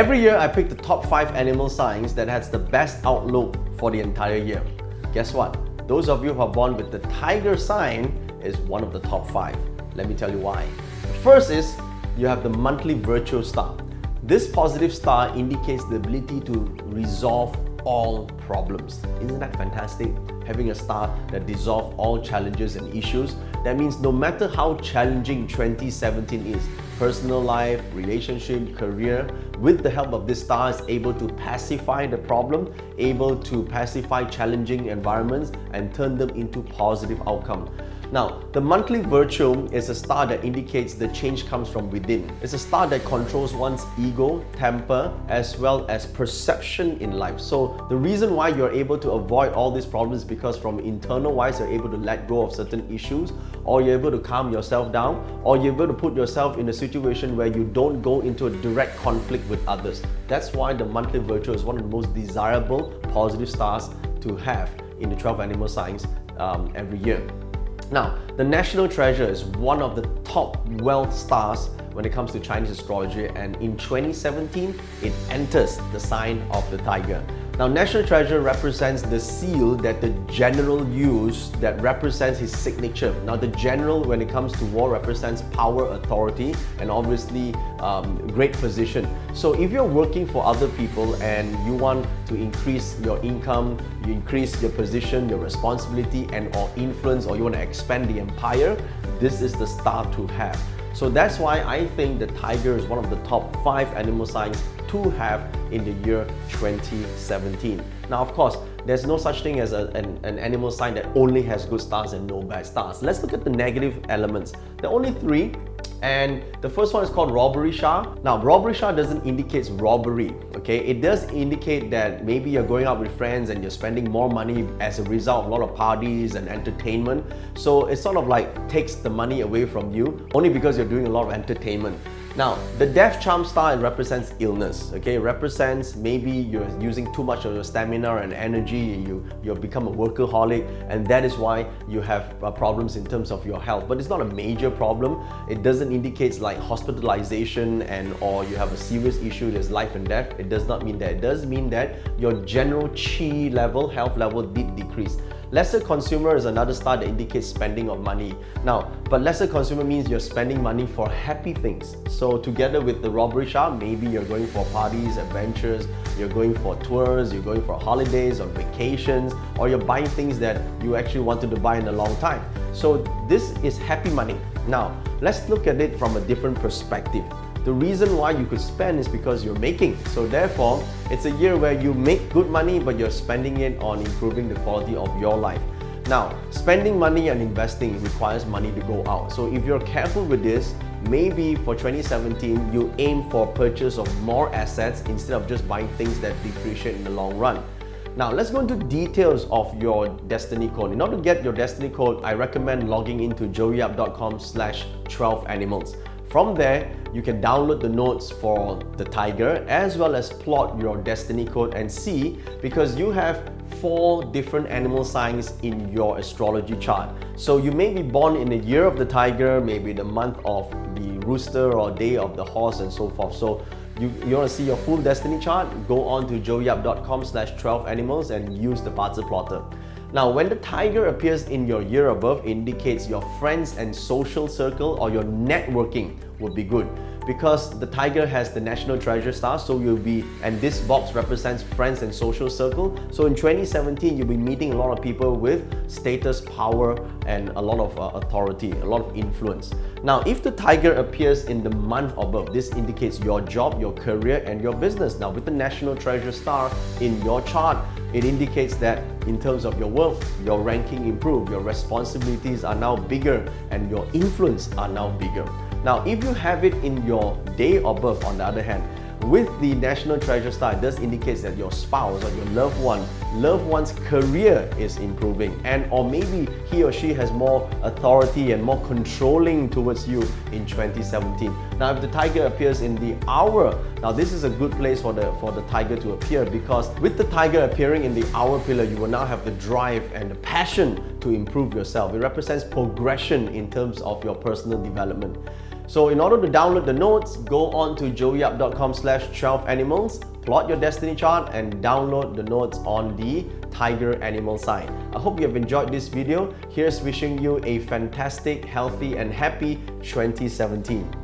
Every year I pick the top 5 animal signs that has the best outlook for the entire year. Guess what? Those of you who are born with the tiger sign is one of the top 5. Let me tell you why. The first is you have the monthly virtual star. This positive star indicates the ability to resolve all problems. Isn't that fantastic? Having a star that dissolves all challenges and issues. That means no matter how challenging 2017 is, personal life, relationship, career, with the help of this star is able to pacify the problem, able to pacify challenging environments and turn them into positive outcome. Now, the monthly virtual is a star that indicates the change comes from within. It's a star that controls one's ego, temper, as well as perception in life. So the reason why you're able to avoid all these problems is because from internal wise, you're able to let go of certain issues, or you're able to calm yourself down, or you're able to put yourself in a situation where you don't go into a direct conflict with others. That's why the monthly virtual is one of the most desirable positive stars to have in the 12 animal signs every year. Now, the National Treasure is one of the top wealth stars when it comes to Chinese astrology, and in 2017, it enters the sign of the tiger. Now, National Treasure represents the seal that the general used that represents his signature. Now, the general, when it comes to war, represents power, authority, and obviously great position. So if you're working for other people and you want to increase your income, you increase your position, your responsibility, and or influence, or you want to expand the empire, this is the star to have. So that's why I think the tiger is one of the top 5 animal signs to have in the year 2017. Now, of course, there's no such thing as an animal sign that only has good stars and no bad stars. Let's look at the negative elements. There are only 3. And the first one is called robbery star. Now, robbery star doesn't indicate robbery, okay? It does indicate that maybe you're going out with friends and you're spending more money as a result of a lot of parties and entertainment. So it sort of like takes the money away from you only because you're doing a lot of entertainment. Now, the death charm star, it represents illness, okay? It represents maybe you're using too much of your stamina and energy, you become a workaholic, and that is why you have problems in terms of your health. But it's not a major problem. It doesn't indicate like hospitalization or you have a serious issue, there's life and death. It does not mean that. It does mean that your general chi level, health level did decrease. Lesser consumer is another star that indicates spending of money. Now, but lesser consumer means you're spending money for happy things. So together with the robbery star, maybe you're going for parties, adventures, you're going for tours, you're going for holidays or vacations, or you're buying things that you actually wanted to buy in a long time. So this is happy money. Now, let's look at it from a different perspective. The reason why you could spend is because you're making. So therefore, it's a year where you make good money, but you're spending it on improving the quality of your life. Now, spending money and investing requires money to go out. So if you're careful with this, maybe for 2017, you aim for purchase of more assets instead of just buying things that depreciate in the long run. Now, let's go into details of your destiny code. In order to get your destiny code, I recommend logging into joeyup.com/12animals. From there, you can download the notes for the tiger as well as plot your destiny code and see, because you have 4 different animal signs in your astrology chart. So you may be born in the year of the tiger, maybe the month of the rooster or day of the horse and so forth. So you want to see your full destiny chart, go on to joeyup.com/12animals and use the Bazi plotter. Now, when the tiger appears in your year of birth, it indicates your friends and social circle or your networking will be good, because the tiger has the National Treasure star, so you'll be, and this box represents friends and social circle. So in 2017, you'll be meeting a lot of people with status, power, and a lot of authority, a lot of influence. Now, if the tiger appears in the month of birth, this indicates your job, your career, and your business. Now, with the National Treasure star in your chart, it indicates that in terms of your work, your ranking improved, your responsibilities are now bigger, and your influence are now bigger. Now, if you have it in your day of birth, on the other hand, with the National Treasure star, it does indicate that your spouse or your loved one's career is improving, and or maybe he or she has more authority and more controlling towards you in 2017. Now, if the tiger appears in the hour, now this is a good place for the tiger to appear, because with the tiger appearing in the hour pillar, you will now have the drive and the passion to improve yourself. It represents progression in terms of your personal development. So in order to download the notes, go on to joeyup.com/12animals, plot your destiny chart and download the notes on the Tiger animal sign. I hope you have enjoyed this video. Here's wishing you a fantastic, healthy and happy 2017.